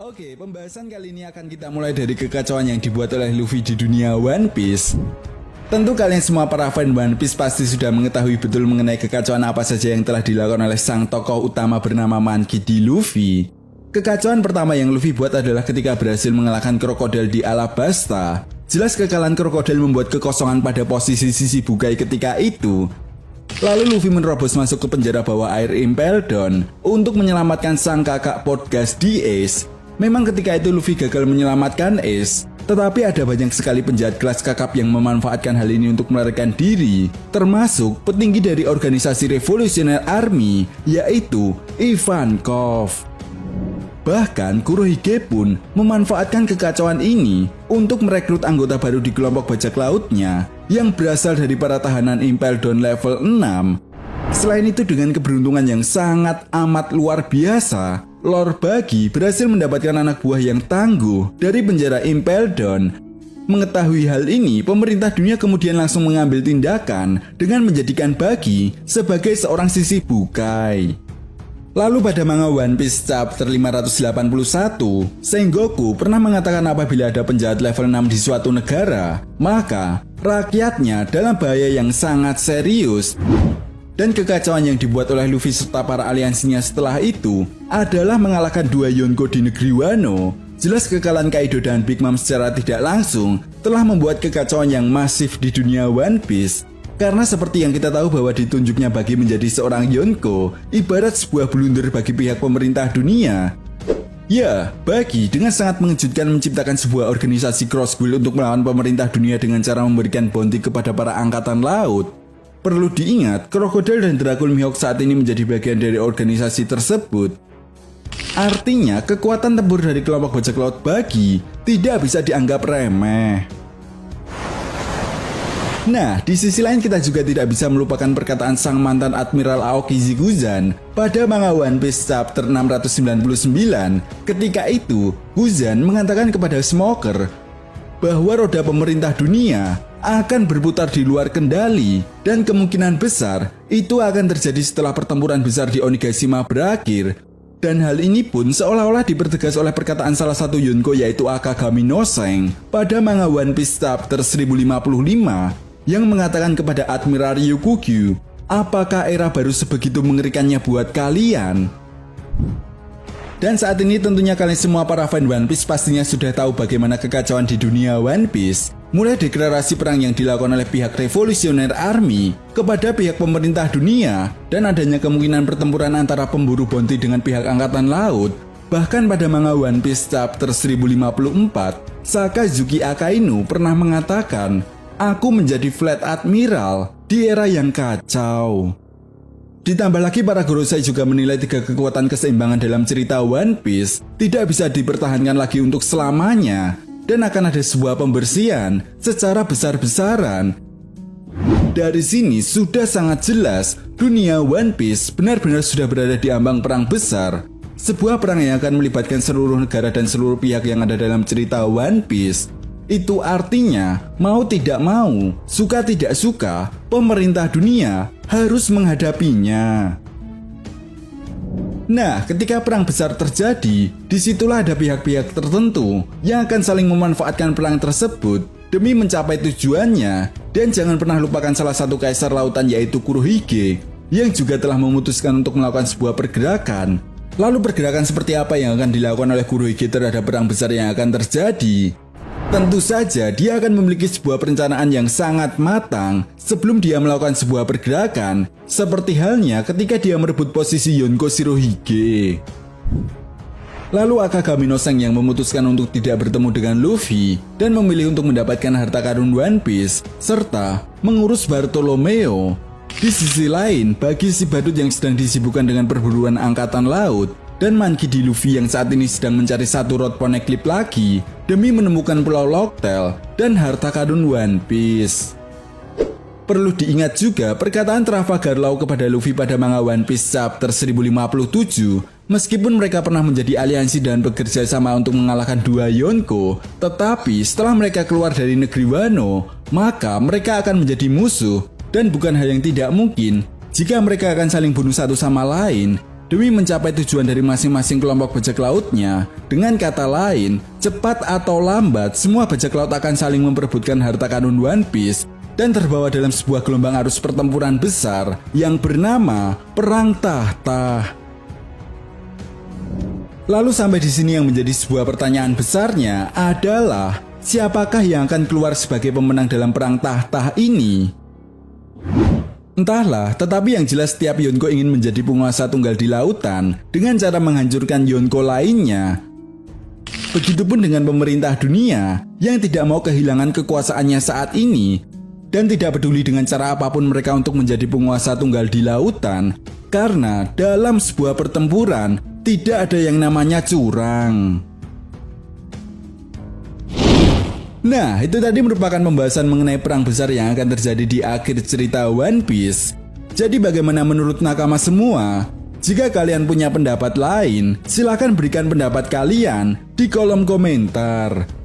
Oke, pembahasan kali ini akan kita mulai dari kekacauan yang dibuat oleh Luffy di dunia One Piece. Tentu kalian semua para fan One Piece pasti sudah mengetahui betul mengenai kekacauan apa saja yang telah dilakukan oleh sang tokoh utama bernama Monkey D. Luffy. Kekacauan pertama yang Luffy buat adalah ketika berhasil mengalahkan krokodil di Alabasta. Jelas kekalahan krokodil membuat kekosongan pada posisi sisi Bukai ketika itu. Lalu Luffy menerobos masuk ke penjara bawah air Impel Down untuk menyelamatkan sang kakak Portgas di Ace. Memang ketika itu Luffy gagal menyelamatkan Ace, tetapi ada banyak sekali penjahat kelas kakap yang memanfaatkan hal ini untuk melarikan diri, termasuk petinggi dari organisasi Revolutionary Army, yaitu Ivankov. Bahkan Kurohige pun memanfaatkan kekacauan ini untuk merekrut anggota baru di kelompok bajak lautnya yang berasal dari para tahanan Impel Down level 6. Selain itu, dengan keberuntungan yang sangat amat luar biasa, Lord Buggy berhasil mendapatkan anak buah yang tangguh dari penjara Impel Down. Mengetahui hal ini, pemerintah dunia kemudian langsung mengambil tindakan dengan menjadikan Buggy sebagai seorang sisi Bukai. Lalu pada manga One Piece chapter 581, Sengoku pernah mengatakan apabila ada penjahat level 6 di suatu negara, maka rakyatnya dalam bahaya yang sangat serius. Dan kekacauan yang dibuat oleh Luffy serta para aliansinya setelah itu adalah mengalahkan dua Yonko di negeri Wano. Jelas kekalahan Kaido dan Big Mom secara tidak langsung telah membuat kekacauan yang masif di dunia One Piece. Karena seperti yang kita tahu bahwa ditunjuknya Buggy menjadi seorang Yonko ibarat sebuah blunder bagi pihak pemerintah dunia. Ya, Buggy dengan sangat mengejutkan menciptakan sebuah organisasi Cross Guild untuk melawan pemerintah dunia dengan cara memberikan bounty kepada para angkatan laut. Perlu diingat, Crocodile dan Dracul Mihawk saat ini menjadi bagian dari organisasi tersebut. Artinya, kekuatan tempur dari kelompok bajak laut Buggy tidak bisa dianggap remeh. Nah, di sisi lain kita juga tidak bisa melupakan perkataan sang mantan Admiral Aoki Ziguzan pada manga One Piece chapter 699. Ketika itu, Guzan mengatakan kepada Smoker bahwa roda pemerintah dunia akan berputar di luar kendali dan kemungkinan besar itu akan terjadi setelah pertempuran besar di Onigashima berakhir. Dan hal ini pun seolah-olah dipertegas oleh perkataan salah satu Yonko yaitu Akagami no Seng pada manga One Piece chapter 1055 yang mengatakan kepada Admiral Ryukugyu, apakah era baru sebegitu mengerikannya buat kalian? Dan saat ini tentunya kalian semua para fan One Piece pastinya sudah tahu bagaimana kekacauan di dunia One Piece. Mulai deklarasi perang yang dilakukan oleh pihak Revolutionary Army kepada pihak pemerintah dunia dan adanya kemungkinan pertempuran antara pemburu bounty dengan pihak angkatan laut. Bahkan pada manga One Piece chapter 1054, Sakazuki Akainu pernah mengatakan, aku menjadi Fleet Admiral di era yang kacau. Ditambah lagi para Gorosei juga menilai tiga kekuatan keseimbangan dalam cerita One Piece tidak bisa dipertahankan lagi untuk selamanya dan akan ada sebuah pembersihan secara besar-besaran. Dari sini sudah sangat jelas dunia One Piece benar-benar sudah berada di ambang perang besar. Sebuah perang yang akan melibatkan seluruh negara dan seluruh pihak yang ada dalam cerita One Piece. Itu artinya, mau tidak mau, suka tidak suka, pemerintah dunia harus menghadapinya. Nah, ketika perang besar terjadi, disitulah ada pihak-pihak tertentu yang akan saling memanfaatkan perang tersebut demi mencapai tujuannya. Dan jangan pernah lupakan salah satu kaisar lautan yaitu Kurohige yang juga telah memutuskan untuk melakukan sebuah pergerakan. Lalu pergerakan seperti apa yang akan dilakukan oleh Kurohige terhadap perang besar yang akan terjadi? Tentu saja dia akan memiliki sebuah perencanaan yang sangat matang sebelum dia melakukan sebuah pergerakan, seperti halnya ketika dia merebut posisi Yonko Shirohige. Lalu Akagami no Seng yang memutuskan untuk tidak bertemu dengan Luffy dan memilih untuk mendapatkan harta karun One Piece serta mengurus Bartolomeo. Di sisi lain, bagi si badut yang sedang disibukkan dengan perburuan angkatan laut dan Monkey D. Luffy yang saat ini sedang mencari satu Road Poneglyph lagi demi menemukan Pulau Locktail dan harta karun One Piece. Perlu diingat juga perkataan Trafalgar Law kepada Luffy pada manga One Piece chapter 1057. Meskipun mereka pernah menjadi aliansi dan bekerja sama untuk mengalahkan dua Yonko, tetapi setelah mereka keluar dari negeri Wano, maka mereka akan menjadi musuh dan bukan hal yang tidak mungkin jika mereka akan saling bunuh satu sama lain. demi mencapai tujuan dari masing-masing kelompok bajak lautnya. Dengan kata lain, cepat atau lambat, semua bajak laut akan saling memperebutkan harta karun One Piece dan terbawa dalam sebuah gelombang arus pertempuran besar yang bernama Perang Tahta. Lalu sampai di sini yang menjadi sebuah pertanyaan besarnya adalah siapakah yang akan keluar sebagai pemenang dalam Perang Tahta ini? Entahlah, tetapi yang jelas setiap Yonko ingin menjadi penguasa tunggal di lautan dengan cara menghancurkan Yonko lainnya. Begitupun dengan pemerintah dunia yang tidak mau kehilangan kekuasaannya saat ini dan tidak peduli dengan cara apapun mereka untuk menjadi penguasa tunggal di lautan, karena dalam sebuah pertempuran tidak ada yang namanya curang. Nah, itu tadi merupakan pembahasan mengenai perang besar yang akan terjadi di akhir cerita One Piece. Jadi bagaimana menurut nakama semua? Jika kalian punya pendapat lain, silahkan berikan pendapat kalian di kolom komentar.